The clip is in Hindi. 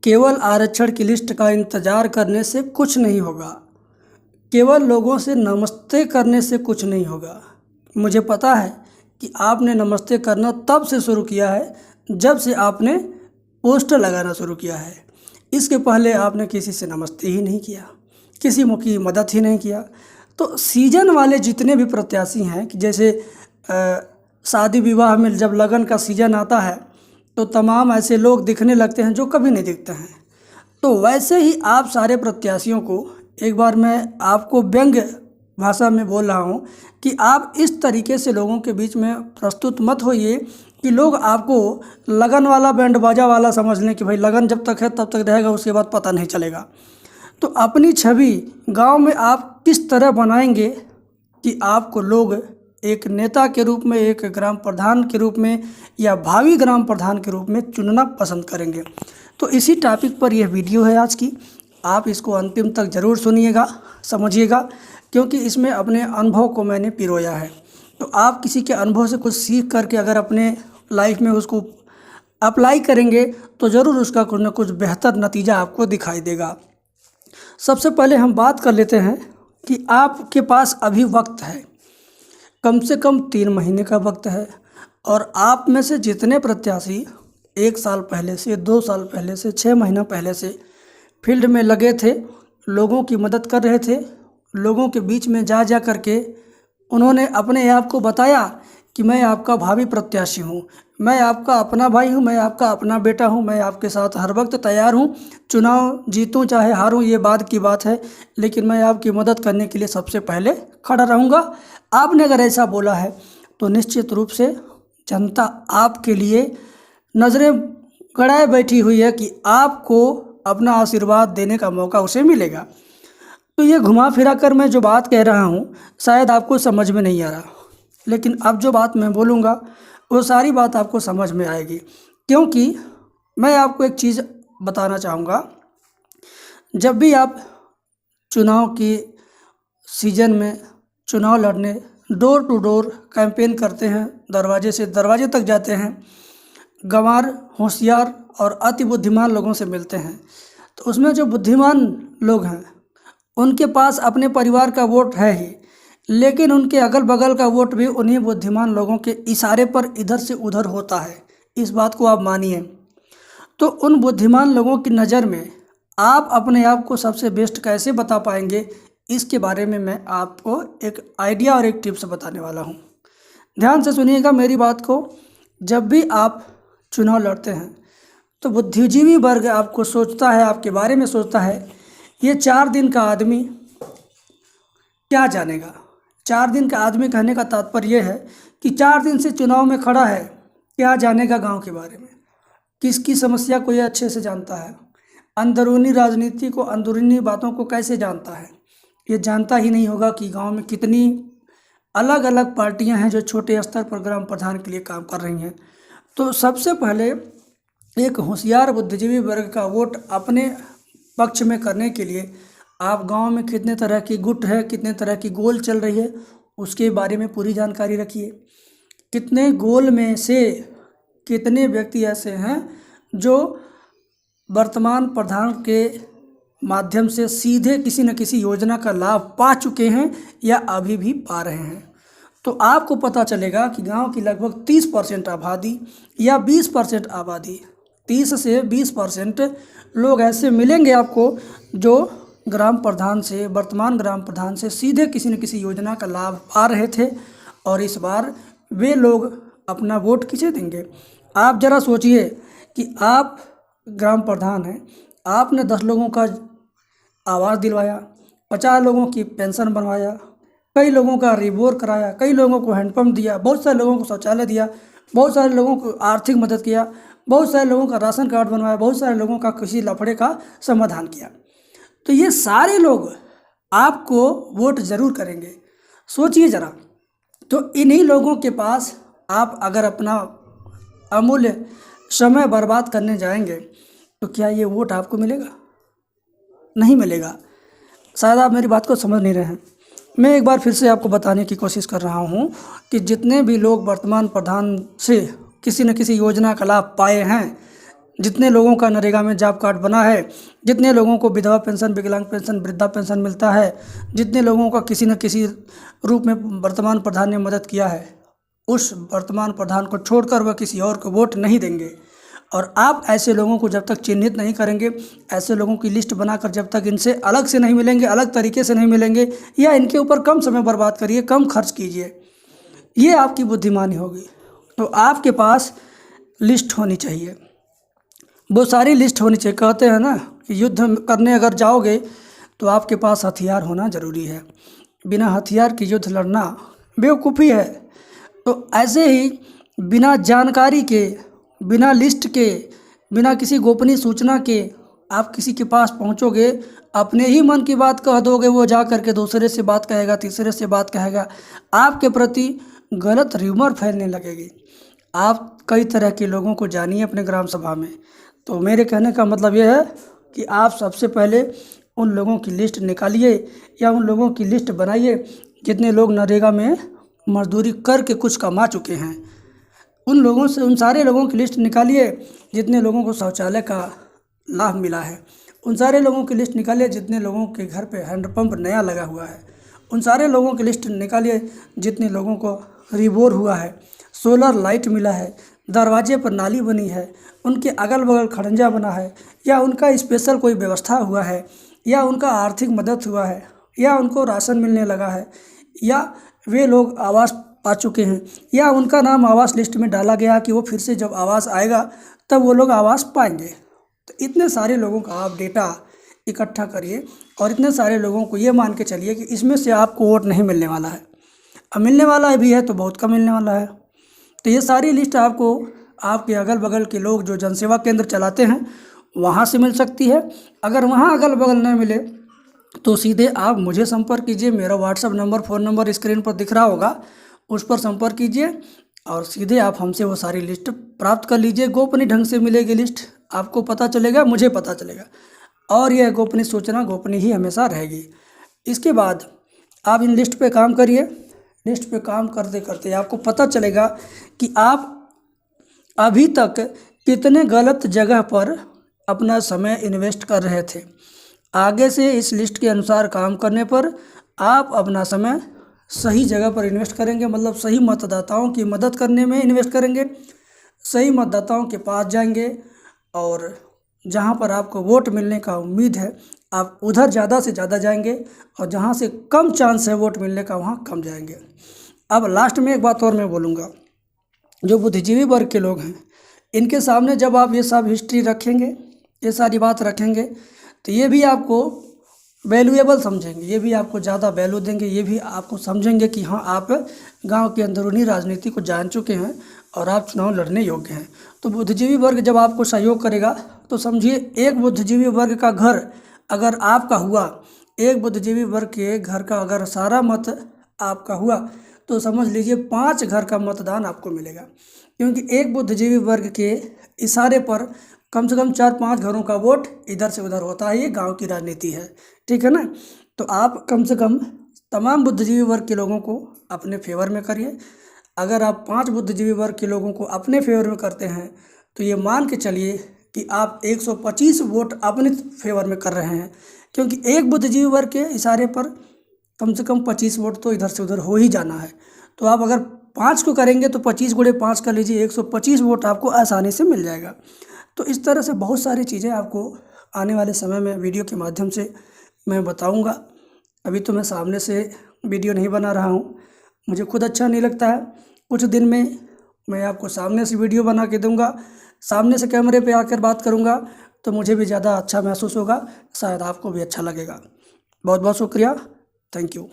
केवल आरक्षण की लिस्ट का इंतज़ार करने से कुछ नहीं होगा। केवल लोगों से नमस्ते करने से कुछ नहीं होगा। मुझे पता है कि आपने नमस्ते करना तब से शुरू किया है जब से आपने पोस्टर लगाना शुरू किया है। इसके पहले आपने किसी से नमस्ते ही नहीं किया, किसी की मदद ही नहीं किया। तो सीजन वाले जितने भी प्रत्याशी हैं कि जैसे शादी विवाह में जब लगन का सीजन आता है तो तमाम ऐसे लोग दिखने लगते हैं जो कभी नहीं दिखते हैं। तो वैसे ही आप सारे प्रत्याशियों को एक बार मैं आपको व्यंग्य भाषा में बोल रहा हूँ कि आप इस तरीके से लोगों के बीच में प्रस्तुत मत होइए कि लोग आपको लगन वाला बैंड बाजा वाला समझ लें कि भाई लगन जब तक है तब तक रहेगा, उसके बाद पता नहीं चलेगा। तो अपनी छवि गांव में आप किस तरह बनाएंगे कि आपको लोग एक नेता के रूप में, एक ग्राम प्रधान के रूप में या भावी ग्राम प्रधान के रूप में चुनना पसंद करेंगे। तो इसी टॉपिक पर यह वीडियो है आज की। आप इसको अंतिम तक ज़रूर सुनिएगा, समझिएगा, क्योंकि इसमें अपने अनुभव को मैंने पिरोया है। तो आप किसी के अनुभव से कुछ सीख करके अगर अपने लाइफ में उसको अप्लाई करेंगे तो ज़रूर उसका कुछ ना कुछ बेहतर नतीजा आपको दिखाई देगा। सबसे पहले हम बात कर लेते हैं कि आपके पास अभी वक्त है, कम से कम 3 महीने का वक्त है। और आप में से जितने प्रत्याशी 1 साल पहले से, 2 साल पहले से, 6 महीना पहले से फील्ड में लगे थे, लोगों की मदद कर रहे थे, लोगों के बीच में जा करके उन्होंने अपने आप को बताया कि मैं आपका भावी प्रत्याशी हूँ, मैं आपका अपना भाई हूँ, मैं आपका अपना बेटा हूँ, मैं आपके साथ हर वक्त तैयार हूँ। चुनाव जीतूँ चाहे हारूँ ये बाद की बात है, लेकिन मैं आपकी मदद करने के लिए सबसे पहले खड़ा रहूँगा। आपने अगर ऐसा बोला है तो निश्चित रूप से जनता आपके लिए नज़रें गड़ाए बैठी हुई है कि आपको अपना आशीर्वाद देने का मौका उसे मिलेगा। तो ये घुमा फिरा कर मैं जो बात कह रहा हूँ शायद आपको समझ में नहीं आ रहा, लेकिन अब जो बात मैं बोलूँगा वो सारी बात आपको समझ में आएगी। क्योंकि मैं आपको एक चीज़ बताना चाहूँगा, जब भी आप चुनाव की सीज़न में चुनाव लड़ने डोर टू डोर कैंपेन करते हैं, दरवाजे से दरवाजे तक जाते हैं, गंवार, होशियार और अति बुद्धिमान लोगों से मिलते हैं, तो उसमें जो बुद्धिमान लोग हैं उनके पास अपने परिवार का वोट है ही, लेकिन उनके अगल बगल का वोट भी उन्हीं बुद्धिमान लोगों के इशारे पर इधर से उधर होता है। इस बात को आप मानिए। तो उन बुद्धिमान लोगों की नज़र में आप अपने आप को सबसे बेस्ट कैसे बता पाएंगे, इसके बारे में मैं आपको एक आइडिया और एक टिप्स बताने वाला हूँ। ध्यान से सुनिएगा मेरी बात को। जब भी आप चुनाव लड़ते हैं तो बुद्धिजीवी वर्ग आपको सोचता है, आपके बारे में सोचता है, ये 4 दिन का आदमी क्या जानेगा। 4 दिन का आदमी कहने का तात्पर्य यह है कि 4 दिन से चुनाव में खड़ा है, क्या जानेगा गांव के बारे में, किसकी समस्या को ये अच्छे से जानता है, अंदरूनी राजनीति को, अंदरूनी बातों को कैसे जानता है। ये जानता ही नहीं होगा कि गांव में कितनी अलग अलग पार्टियां हैं जो छोटे स्तर पर ग्राम प्रधान के लिए काम कर रही हैं। तो सबसे पहले एक होशियार बुद्धिजीवी वर्ग का वोट अपने पक्ष में करने के लिए आप गांव में कितने तरह की गुट है, कितने तरह की गोल चल रही है, उसके बारे में पूरी जानकारी रखिए। कितने गोल में से कितने व्यक्ति ऐसे हैं जो वर्तमान प्रधान के माध्यम से सीधे किसी न किसी योजना का लाभ पा चुके हैं या अभी भी पा रहे हैं। तो आपको पता चलेगा कि गांव की लगभग 30% आबादी या 20% आबादी, 30 से 20% लोग ऐसे मिलेंगे आपको जो ग्राम प्रधान से, वर्तमान ग्राम प्रधान से सीधे किसी न किसी योजना का लाभ पा रहे थे, और इस बार वे लोग अपना वोट किसे देंगे। आप ज़रा सोचिए कि आप ग्राम प्रधान हैं, आपने 10 लोगों का आवास दिलवाया, 50 लोगों की पेंशन बनवाया, कई लोगों का रिबोर कराया, कई लोगों को हैंडपम्प दिया, बहुत सारे लोगों को शौचालय दिया, बहुत सारे लोगों को आर्थिक मदद किया, बहुत सारे लोगों का राशन कार्ड बनवाया, बहुत सारे लोगों का किसी लफड़े का समाधान किया। तो ये सारे लोग आपको वोट ज़रूर करेंगे। सोचिए ज़रा। तो इन्हीं लोगों के पास आप अगर अपना अमूल्य समय बर्बाद करने जाएंगे तो क्या ये वोट आपको मिलेगा? नहीं मिलेगा। शायद आप मेरी बात को समझ नहीं रहे हैं। मैं एक बार फिर से आपको बताने की कोशिश कर रहा हूँ कि जितने भी लोग वर्तमान प्रधान से किसी न किसी योजना का लाभ पाए हैं, जितने लोगों का नरेगा में जॉब कार्ड बना है, जितने लोगों को विधवा पेंशन, विकलांग पेंशन, वृद्धा पेंशन मिलता है, जितने लोगों का किसी न किसी रूप में वर्तमान प्रधान ने मदद किया है, उस वर्तमान प्रधान को छोड़कर वह किसी और को वोट नहीं देंगे। और आप ऐसे लोगों को जब तक चिन्हित नहीं करेंगे, ऐसे लोगों की लिस्ट बनाकर जब तक इनसे अलग से नहीं मिलेंगे, अलग तरीके से नहीं मिलेंगे, या इनके ऊपर कम समय बर्बाद करिए, कम खर्च कीजिए, ये आपकी बुद्धिमानी होगी। तो आपके पास लिस्ट होनी चाहिए, वो सारी लिस्ट होनी चाहिए। कहते हैं ना कि युद्ध करने अगर जाओगे तो आपके पास हथियार होना ज़रूरी है, बिना हथियार के युद्ध लड़ना बेवकूफ़ी है। तो ऐसे ही बिना जानकारी के, बिना लिस्ट के, बिना किसी गोपनीय सूचना के आप किसी के पास पहुंचोगे, अपने ही मन की बात कह दोगे, वो जा करके दूसरे से बात कहेगा, तीसरे से बात कहेगा, आपके प्रति गलत र्यूमर फैलने लगेगी। आप कई तरह के लोगों को जानिए अपने ग्राम सभा में। तो मेरे कहने का मतलब यह है कि आप सबसे पहले उन लोगों की लिस्ट निकालिए, या उन लोगों की लिस्ट बनाइए जितने लोग नरेगा में मजदूरी करके कुछ कमा चुके हैं। उन लोगों से, उन सारे लोगों की लिस्ट निकालिए जितने लोगों को शौचालय का लाभ मिला है। उन सारे लोगों की लिस्ट निकालिए जितने लोगों के घर पे हैंडपंप नया लगा हुआ है। उन सारे लोगों की लिस्ट निकालिए जितने लोगों को रिबोर हुआ है, सोलर लाइट मिला है, दरवाजे पर नाली बनी है, उनके अगल बगल खड़ंजा बना है, या उनका स्पेशल कोई व्यवस्था हुआ है, या उनका आर्थिक मदद हुआ है, या उनको राशन मिलने लगा है, या वे लोग आवास पा चुके हैं, या उनका नाम आवास लिस्ट में डाला गया कि वो फिर से जब आवास आएगा तब वो लोग आवास पाएंगे। तो इतने सारे लोगों का आप डेटा इकट्ठा करिए और इतने सारे लोगों को ये मान के चलिए कि इसमें से आपको वोट नहीं मिलने वाला है, अब मिलने वाला भी है तो बहुत कम मिलने वाला है। तो ये सारी लिस्ट आपको आपके अगल बगल के लोग जो जनसेवा केंद्र चलाते हैं वहाँ से मिल सकती है। अगर वहाँ अगल बगल न मिले तो सीधे आप मुझे संपर्क कीजिए। मेरा WhatsApp number, phone number screen पर दिख रहा होगा, उस पर संपर्क कीजिए और सीधे आप हमसे वो सारी लिस्ट प्राप्त कर लीजिए। गोपनीय ढंग से मिलेगी लिस्ट, आपको पता चलेगा, मुझे पता चलेगा, और यह गोपनीय सूचना गोपनीय ही हमेशा रहेगी। इसके बाद आप इन लिस्ट पे काम करिए। लिस्ट पे काम करते करते आपको पता चलेगा कि आप अभी तक कितने गलत जगह पर अपना समय इन्वेस्ट कर रहे थे। आगे से इस लिस्ट के अनुसार काम करने पर आप अपना समय सही जगह पर इन्वेस्ट करेंगे, मतलब सही मतदाताओं की मदद करने में इन्वेस्ट करेंगे, सही मतदाताओं के पास जाएंगे, और जहां पर आपको वोट मिलने का उम्मीद है आप उधर ज़्यादा से ज़्यादा जाएंगे, और जहां से कम चांस है वोट मिलने का वहां कम जाएंगे। अब लास्ट में एक बात और मैं बोलूँगा, जो बुद्धिजीवी वर्ग के लोग हैं इनके सामने जब आप ये सब हिस्ट्री रखेंगे, ये सारी बात रखेंगे, तो ये भी आपको वैल्यूएबल समझेंगे, ये भी आपको ज़्यादा वैल्यू देंगे, ये भी आपको समझेंगे कि हाँ आप गांव की अंदरूनी राजनीति को जान चुके हैं और आप चुनाव लड़ने योग्य हैं। तो बुद्धिजीवी वर्ग जब आपको सहयोग करेगा तो समझिए एक बुद्धिजीवी वर्ग का घर अगर आपका हुआ, एक बुद्धिजीवी वर्ग के घर का अगर सारा मत आपका हुआ तो समझ लीजिए 5 घर का मतदान आपको मिलेगा, क्योंकि एक बुद्धिजीवी वर्ग के इशारे पर कम से कम 4-5 घरों का वोट इधर से उधर होता है। ये गांव की राजनीति है, ठीक है ना। तो आप कम से कम तमाम बुद्धिजीवी वर्ग के लोगों को अपने फेवर में करिए। अगर आप 5 बुद्धिजीवी वर्ग के लोगों को अपने फेवर में करते हैं तो ये मान के चलिए कि आप 125 वोट अपने फेवर में कर रहे हैं, क्योंकि एक बुद्धिजीवी वर्ग के इशारे पर कम से कम 25 वोट तो इधर से उधर हो ही जाना है। तो आप अगर 5 को करेंगे तो 25 गुणे 5 कर लीजिए, 125 वोट आपको आसानी से मिल जाएगा। तो इस तरह से बहुत सारी चीज़ें आपको आने वाले समय में वीडियो के माध्यम से मैं बताऊंगा। अभी तो मैं सामने से वीडियो नहीं बना रहा हूं, मुझे खुद अच्छा नहीं लगता है। कुछ दिन में मैं आपको सामने से वीडियो बना के दूंगा, सामने से कैमरे पे आकर बात करूंगा, तो मुझे भी ज़्यादा अच्छा महसूस होगा, शायद आपको भी अच्छा लगेगा। बहुत बहुत शुक्रिया, थैंक यू।